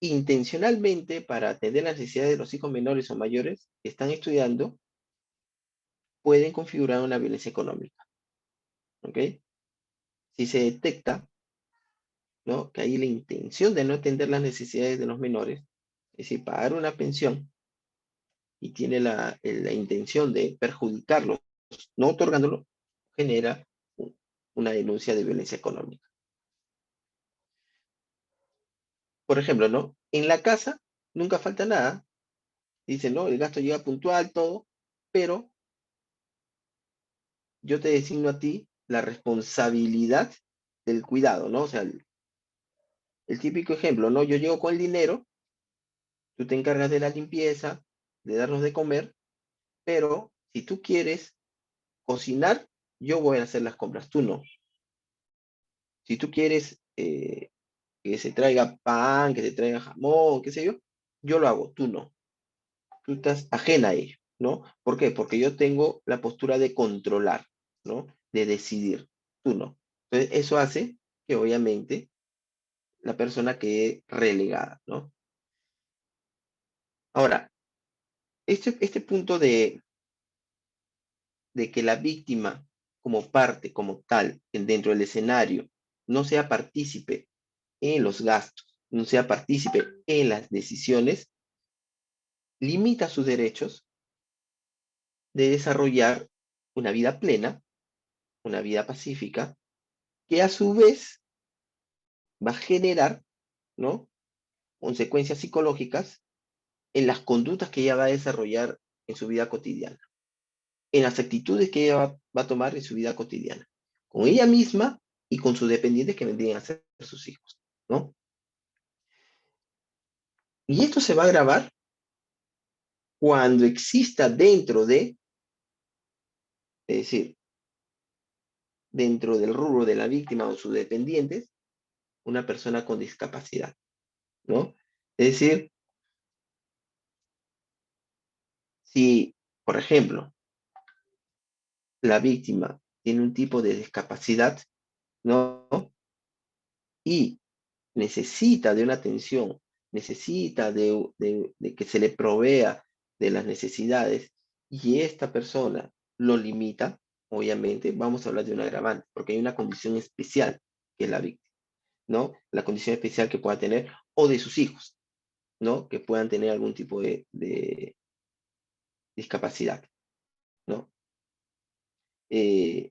intencionalmente para atender las necesidades de los hijos menores o mayores que están estudiando pueden configurar una violencia económica, ¿ok? Si se detecta, ¿no? Que hay la intención de no atender las necesidades de los menores, es decir, pagar una pensión y tiene la intención de perjudicarlos, no otorgándolo, genera una denuncia de violencia económica. Por ejemplo, ¿no? En la casa nunca falta nada, dicen, ¿no? El gasto llega puntual, todo, pero yo te designo a ti la responsabilidad del cuidado, ¿no? O sea, el típico ejemplo, ¿no? Yo llego con el dinero, tú te encargas de la limpieza, de darnos de comer, pero si tú quieres cocinar, yo voy a hacer las compras, tú no. Si tú quieres que se traiga pan, que se traiga jamón, qué sé yo, yo lo hago, tú no. Tú estás ajena a ello, ¿no? ¿Por qué? Porque yo tengo la postura de controlar, ¿no? De decidir, tú no. Entonces, eso hace que obviamente la persona quede relegada, ¿no? Ahora, este punto de que la víctima como parte, como tal, dentro del escenario, no sea partícipe en los gastos, no sea partícipe en las decisiones, limita sus derechos de desarrollar una vida plena, una vida pacífica, que a su vez va a generar, ¿no? Consecuencias psicológicas en las conductas que ella va a desarrollar en su vida cotidiana, en las actitudes que ella va a tomar en su vida cotidiana, con ella misma y con sus dependientes que vendrían a ser sus hijos, ¿no? Y esto se va a agravar cuando exista es decir, dentro del rubro de la víctima o sus dependientes, una persona con discapacidad, ¿no? Es decir, si, por ejemplo, la víctima tiene un tipo de discapacidad, ¿no? Y necesita de una atención, necesita de que se le provea de las necesidades y esta persona lo limita, obviamente vamos a hablar de un agravante, porque hay una condición especial que es la víctima, ¿no? La condición especial que pueda tener o de sus hijos, ¿no? Que puedan tener algún tipo de discapacidad, ¿no? Eh,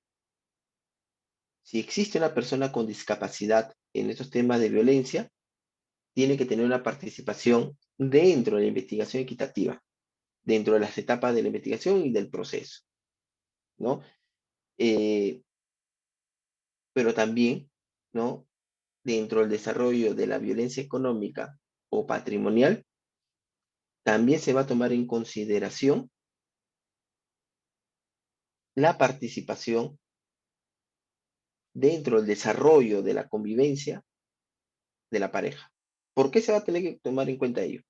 si existe una persona con discapacidad en estos temas de violencia, tiene que tener una participación dentro de la investigación equitativa, dentro de las etapas de la investigación y del proceso, ¿no? Eh, pero también, ¿no? Dentro del desarrollo de la violencia económica o patrimonial, también se va a tomar en consideración la participación dentro del desarrollo de la convivencia de la pareja. ¿Por qué se va a tener que tomar en cuenta ello?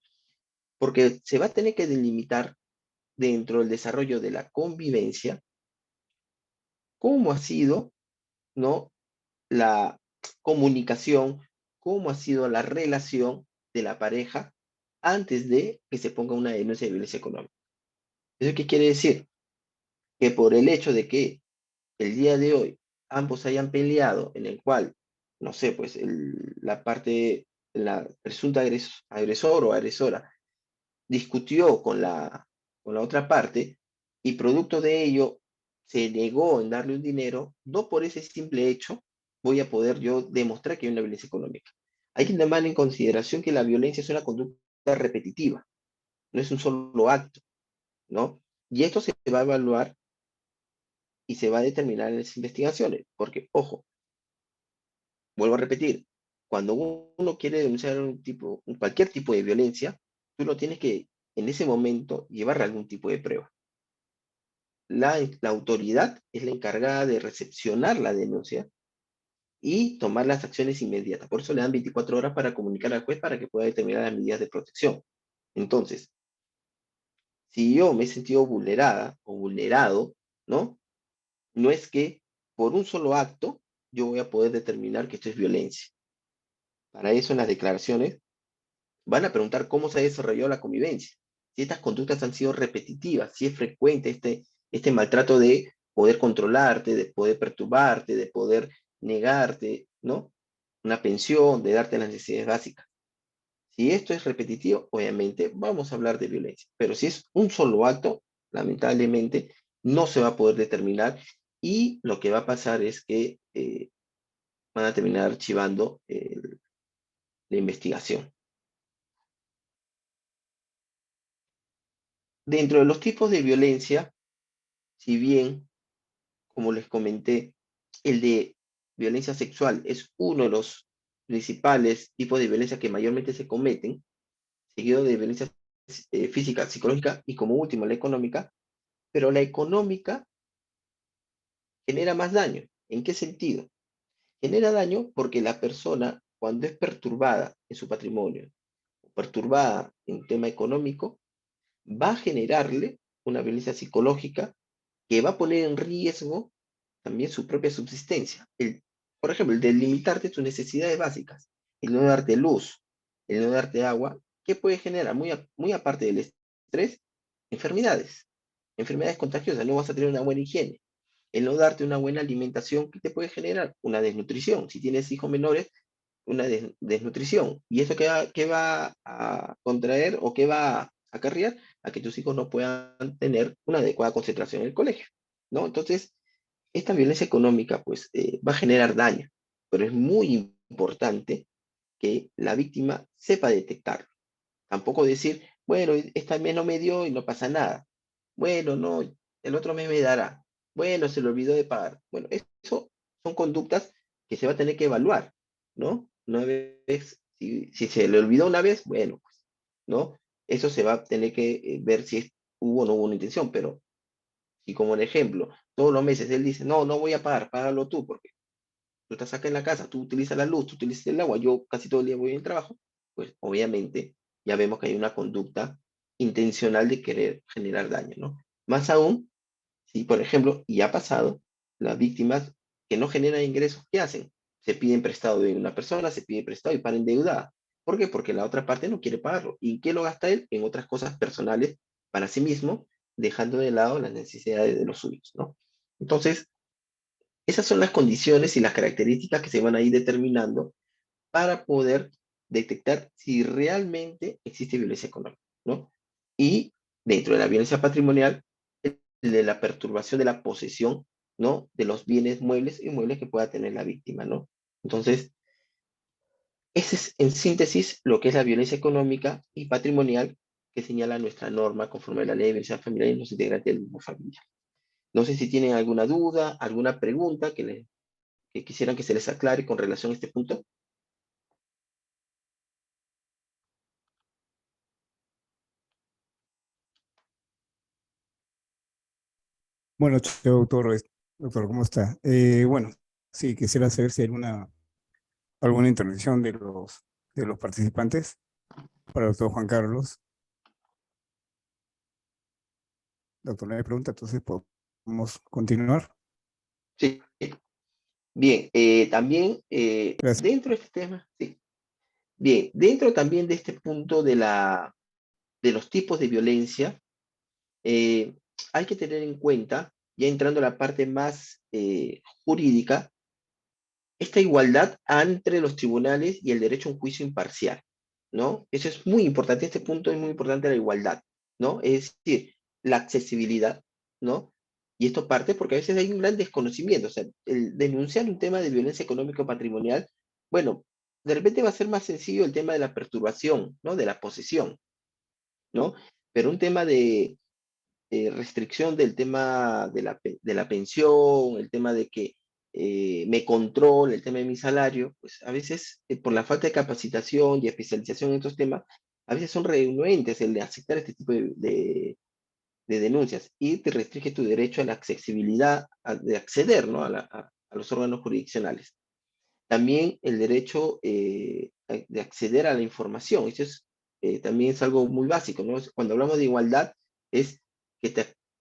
Porque se va a tener que delimitar dentro del desarrollo de la convivencia cómo ha sido, ¿no? La comunicación, cómo ha sido la relación de la pareja antes de que se ponga una denuncia de violencia económica. ¿Eso qué quiere decir? Que por el hecho de que el día de hoy ambos hayan peleado en el cual, no sé, pues la parte, la presunta agresor o agresora discutió con la otra parte y producto de ello se negó en darle un dinero, no por ese simple hecho voy a poder yo demostrar que hay una violencia económica. Hay que tomar en consideración que la violencia es una conducta repetitiva, no es un solo acto, ¿no? Y esto se va a evaluar y se va a determinar en las investigaciones, porque, ojo, vuelvo a repetir, cuando uno quiere denunciar cualquier tipo de violencia, tú lo tienes que en ese momento llevar algún tipo de prueba. La autoridad es la encargada de recepcionar la denuncia y tomar las acciones inmediatas. Por eso le dan 24 horas para comunicar al juez para que pueda determinar las medidas de protección. Entonces, si yo me he sentido vulnerada o vulnerado, ¿no? No es que por un solo acto yo voy a poder determinar que esto es violencia. Para eso en las declaraciones van a preguntar cómo se ha desarrollado la convivencia, si estas conductas han sido repetitivas, si es frecuente este maltrato de poder controlarte, de poder perturbarte, de poder negarte, ¿no? Una pensión, de darte las necesidades básicas. Si esto es repetitivo, obviamente vamos a hablar de violencia, pero si es un solo acto, lamentablemente no se va a poder determinar y lo que va a pasar es que van a terminar archivando la investigación. Dentro de los tipos de violencia, si bien, como les comenté, el de violencia sexual es uno de los principales tipos de violencia que mayormente se cometen, seguido de violencia física, psicológica y como último la económica, pero la económica genera más daño. ¿En qué sentido? Genera daño porque la persona, cuando es perturbada en su patrimonio, perturbada en tema económico, va a generarle una violencia psicológica que va a poner en riesgo también su propia subsistencia. Por ejemplo, el de limitarte tus necesidades básicas, el no darte luz, el no darte agua, ¿qué puede generar? Muy aparte del estrés, enfermedades, enfermedades contagiosas, no vas a tener una buena higiene. El no darte una buena alimentación, ¿qué te puede generar? Una desnutrición. Si tienes hijos menores, una desnutrición. ¿Y eso qué va a contraer o qué va a acarrear? A que tus hijos no puedan tener una adecuada concentración en el colegio, ¿no? Entonces, esta violencia económica, pues, va a generar daño, pero es muy importante que la víctima sepa detectarlo. Tampoco decir, bueno, esta mes no me dio y no pasa nada. Bueno, no, el otro mes me dará. Bueno, se le olvidó de pagar. Bueno, eso son conductas que se va a tener que evaluar, ¿no? Una vez, si se le olvidó una vez, bueno, pues ¿no? Eso se va a tener que ver si hubo o no hubo una intención, pero si como en ejemplo, todos los meses él dice, no, no voy a pagar, págalo tú, porque tú estás acá en la casa, tú utilizas la luz, tú utilizas el agua, yo casi todo el día voy al trabajo, pues obviamente ya vemos que hay una conducta intencional de querer generar daño, ¿no? Más aún, si por ejemplo, y ha pasado, las víctimas que no generan ingresos, ¿qué hacen? Se piden prestado de una persona, se pide prestado y para endeudada. ¿Por qué? Porque la otra parte no quiere pagarlo. ¿Y en qué lo gasta él? En otras cosas personales para sí mismo, dejando de lado las necesidades de los suyos, ¿no? Entonces, esas son las condiciones y las características que se van a ir determinando para poder detectar si realmente existe violencia económica, ¿no? Y dentro de la violencia patrimonial, el de la perturbación de la posesión, ¿no? De los bienes muebles e inmuebles que pueda tener la víctima, ¿no? Entonces, ese es en síntesis lo que es la violencia económica y patrimonial que señala nuestra norma conforme a la ley de violencia familiar y los integrantes del grupo familiar. No sé si tienen alguna duda, alguna pregunta que quisieran que se les aclare con relación a este punto. Bueno, doctor, doctor, ¿cómo está? Bueno, sí, quisiera saber si hay alguna intervención de los participantes para el doctor Juan Carlos. Doctor, no hay pregunta, entonces podemos continuar. Sí, bien, también Gracias. dentro de este tema, sí, bien, dentro también de este punto de los tipos de violencia, eh, hay que tener en cuenta, ya entrando a la parte más jurídica, esta igualdad entre los tribunales y el derecho a un juicio imparcial, ¿no? Eso es muy importante, este punto es muy importante, la igualdad, ¿no? Es decir, la accesibilidad, ¿no? Y esto parte porque a veces hay un gran desconocimiento, o sea, el denunciar un tema de violencia económica o patrimonial, bueno, de repente va a ser más sencillo el tema de la perturbación, ¿no? De la posesión, ¿no? Pero un tema de restricción del tema de la pensión, el tema de que me controle, el tema de mi salario, pues a veces por la falta de capacitación y especialización en estos temas, a veces son renuentes el de aceptar este tipo de denuncias y te restringe tu derecho a la accesibilidad, de acceder, ¿no? A los órganos jurisdiccionales. También el derecho de acceder a la información. Eso es, también es algo muy básico, ¿no? Cuando hablamos de igualdad, es que,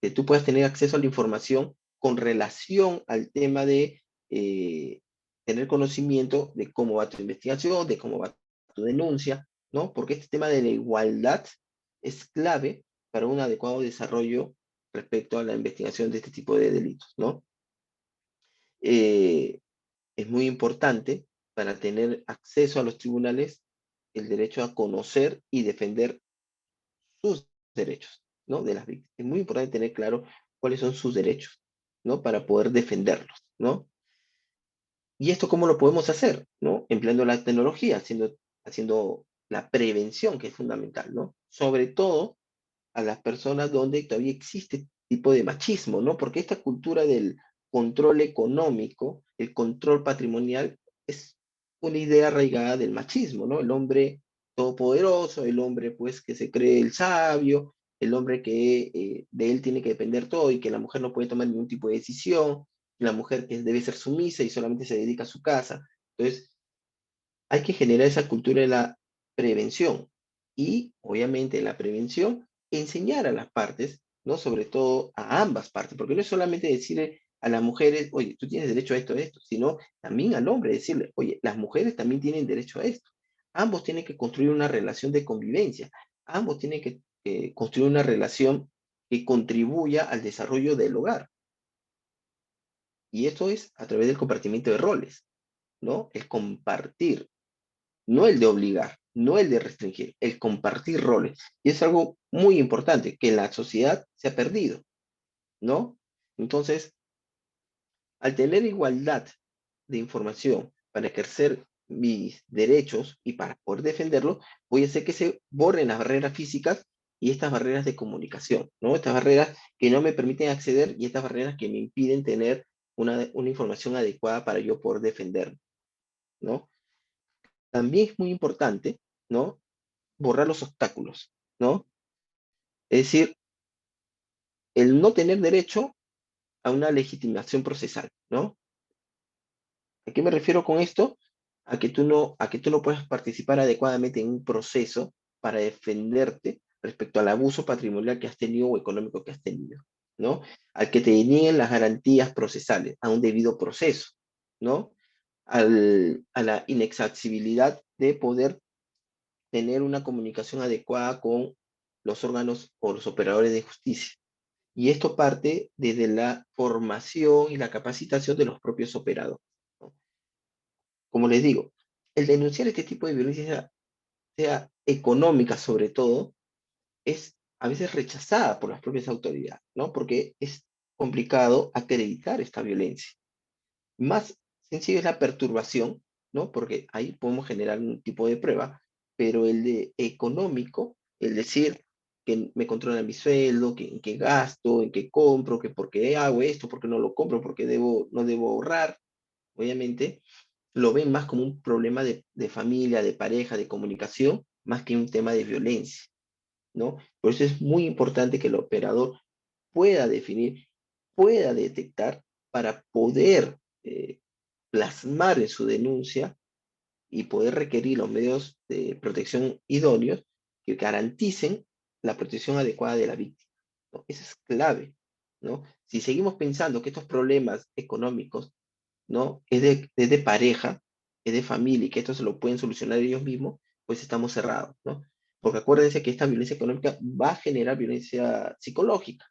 que tú puedas tener acceso a la información con relación al tema de tener conocimiento de cómo va tu investigación, de cómo va tu denuncia, ¿no? Porque este tema de la igualdad es clave para un adecuado desarrollo respecto a la investigación de este tipo de delitos, ¿no? Eh, es muy importante para tener acceso a los tribunales el derecho a conocer y defender sus derechos, ¿no? De las víctimas. Es muy importante tener claro cuáles son sus derechos, ¿no? Para poder defenderlos, ¿no? ¿Y esto cómo lo podemos hacer, ¿no? Empleando la tecnología, haciendo la prevención, que es fundamental, ¿no? Sobre todo a las personas donde todavía existe tipo de machismo, ¿no? Porque esta cultura del control económico, el control patrimonial, es una idea arraigada del machismo, ¿no? El hombre todopoderoso, el hombre pues que se cree el sabio, el hombre que de él tiene que depender todo y que la mujer no puede tomar ningún tipo de decisión, la mujer que debe ser sumisa y solamente se dedica a su casa. Entonces, hay que generar esa cultura de la prevención y, obviamente, en la prevención, enseñar a las partes, ¿no? Sobre todo a ambas partes, porque no es solamente decirle a las mujeres, oye, tú tienes derecho a esto, sino también al hombre decirle, oye, las mujeres también tienen derecho a esto. Ambos tienen que construir una relación de convivencia, ambos tienen que construir una relación que contribuya al desarrollo del hogar. Y esto es a través del compartimiento de roles, ¿no? El compartir, no el de obligar, no el de restringir, el compartir roles. Y es algo muy importante que en la sociedad se ha perdido, ¿no? Entonces, al tener igualdad de información para ejercer mis derechos y para poder defenderlo, voy a hacer que se borren las barreras físicas y estas barreras de comunicación, ¿no? Estas barreras que no me permiten acceder y estas barreras que me impiden tener una información adecuada para yo poder defenderme, ¿no? También es muy importante, ¿no? borrar los obstáculos, ¿no? Es decir, el no tener derecho a una legitimación procesal, ¿no? ¿A qué me refiero con esto? A que tú no puedas participar adecuadamente en un proceso para defenderte respecto al abuso patrimonial que has tenido o económico que has tenido, ¿no? Al que te nieguen las garantías procesales, a un debido proceso, ¿no? A la inaccesibilidad de poder tener una comunicación adecuada con los órganos o los operadores de justicia. Y esto parte desde la formación y la capacitación de los propios operadores, ¿no? Como les digo, el denunciar este tipo de violencia, sea económica sobre todo, es a veces rechazada por las propias autoridades, ¿no? Porque es complicado acreditar esta violencia. Más sencillo es la perturbación, ¿no? Porque ahí podemos generar un tipo de prueba, pero el de económico, el decir que me controlan mi sueldo, que en qué gasto, en qué compro, que por qué hago esto, por qué no lo compro, porque no debo ahorrar, obviamente, lo ven más como un problema de familia, de pareja, de comunicación, más que un tema de violencia, ¿no? Por eso es muy importante que el operador pueda definir, pueda detectar para poder plasmar en su denuncia y poder requerir los medios de protección idóneos que garanticen la protección adecuada de la víctima, ¿no? Eso es clave, ¿no? Si seguimos pensando que estos problemas económicos, ¿no? Es de pareja, es de familia y que esto se lo pueden solucionar ellos mismos, pues estamos cerrados, ¿no? Porque acuérdense que esta violencia económica va a generar violencia psicológica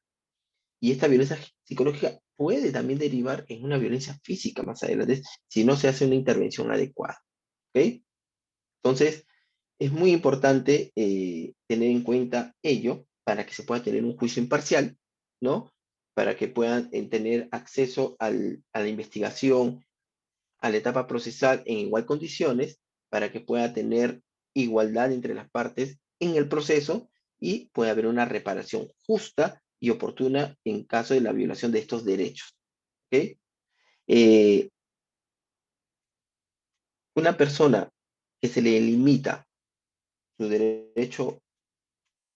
y esta violencia psicológica puede también derivar en una violencia física más adelante si no se hace una intervención adecuada, ¿ok? Entonces, es muy importante tener en cuenta ello para que se pueda tener un juicio imparcial, ¿no? Para que puedan tener acceso a la investigación, a la etapa procesal en igual condiciones, para que pueda tener igualdad entre las partes en el proceso y pueda haber una reparación justa y oportuna en caso de la violación de estos derechos, ¿ok? Eh, una persona que se le limita su derecho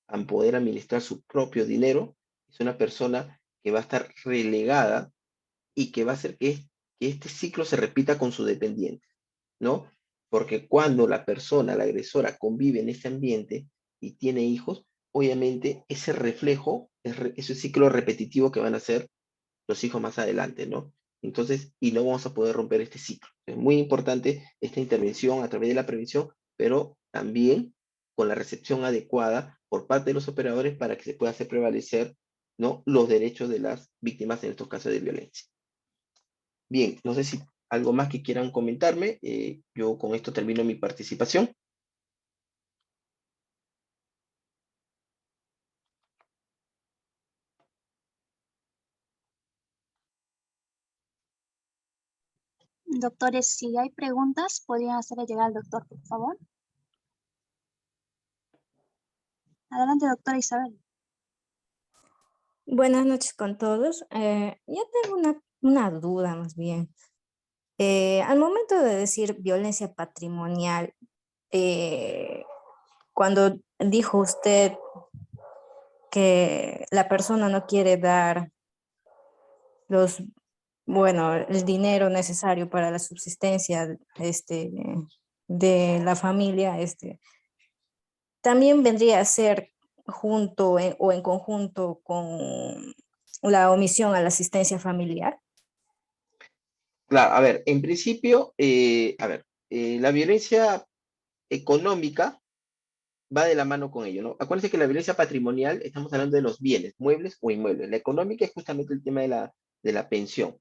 a poder administrar su propio dinero, es una persona que va a estar relegada y que va a hacer que este ciclo se repita con su dependiente, ¿no? Porque cuando la persona, la agresora, convive en este ambiente y tiene hijos, obviamente ese reflejo, ese ciclo repetitivo que van a hacer los hijos más adelante, ¿no? Entonces, y no vamos a poder romper este ciclo. Es muy importante esta intervención a través de la prevención, pero también con la recepción adecuada por parte de los operadores para que se pueda hacer prevalecer, ¿no? Los derechos de las víctimas en estos casos de violencia. Bien, no sé si algo más que quieran comentarme. Yo con esto termino mi participación. Doctores, si hay preguntas, podrían hacerle llegar al doctor, por favor. Adelante, doctora Isabel. Buenas noches con todos. Yo tengo una duda más bien. Al momento de decir violencia patrimonial, cuando dijo usted que la persona no quiere dar los, bueno, el dinero necesario para la subsistencia de la familia, también vendría a ser junto o en conjunto con la omisión a la asistencia familiar. Claro, a ver, en principio, la violencia económica va de la mano con ello, ¿no? Acuérdense que la violencia patrimonial, estamos hablando de los bienes, muebles o inmuebles. La económica es justamente el tema de la pensión.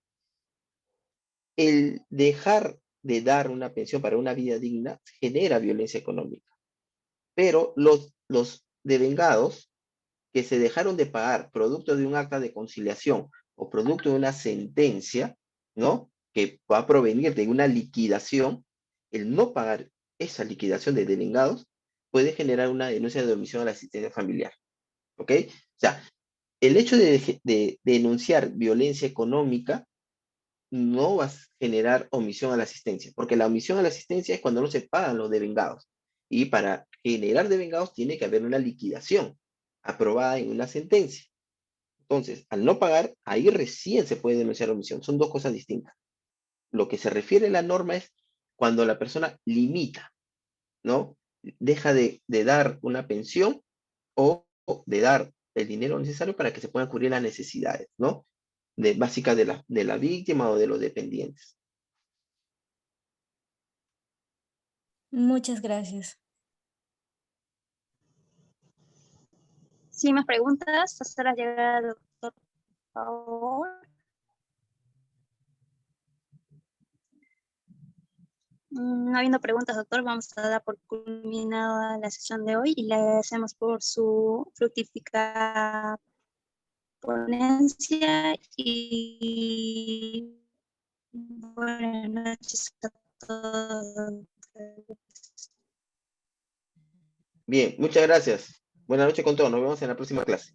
El dejar de dar una pensión para una vida digna genera violencia económica, pero los devengados que se dejaron de pagar producto de un acta de conciliación o producto de una sentencia, ¿no? Que va a provenir de una liquidación, el no pagar esa liquidación de devengados puede generar una denuncia de omisión a la asistencia familiar, ¿ok? O sea, el hecho de denunciar violencia económica no va a generar omisión a la asistencia, porque la omisión a la asistencia es cuando no se pagan los devengados. Y para generar devengados tiene que haber una liquidación aprobada en una sentencia. Entonces, al no pagar, ahí recién se puede denunciar omisión. Son dos cosas distintas. Lo que se refiere a la norma es cuando la persona limita, ¿no? Deja de dar una pensión o de dar el dinero necesario para que se puedan cubrir las necesidades, ¿no? Básicas de la víctima o de los dependientes. Muchas gracias. Si más preguntas, hacerlas llegar al doctor, por favor. No habiendo preguntas, doctor, vamos a dar por culminada la sesión de hoy y le agradecemos por su fructífera ponencia y buenas noches a todos. Bien, muchas gracias. Buenas noches con todos. Nos vemos en la próxima clase.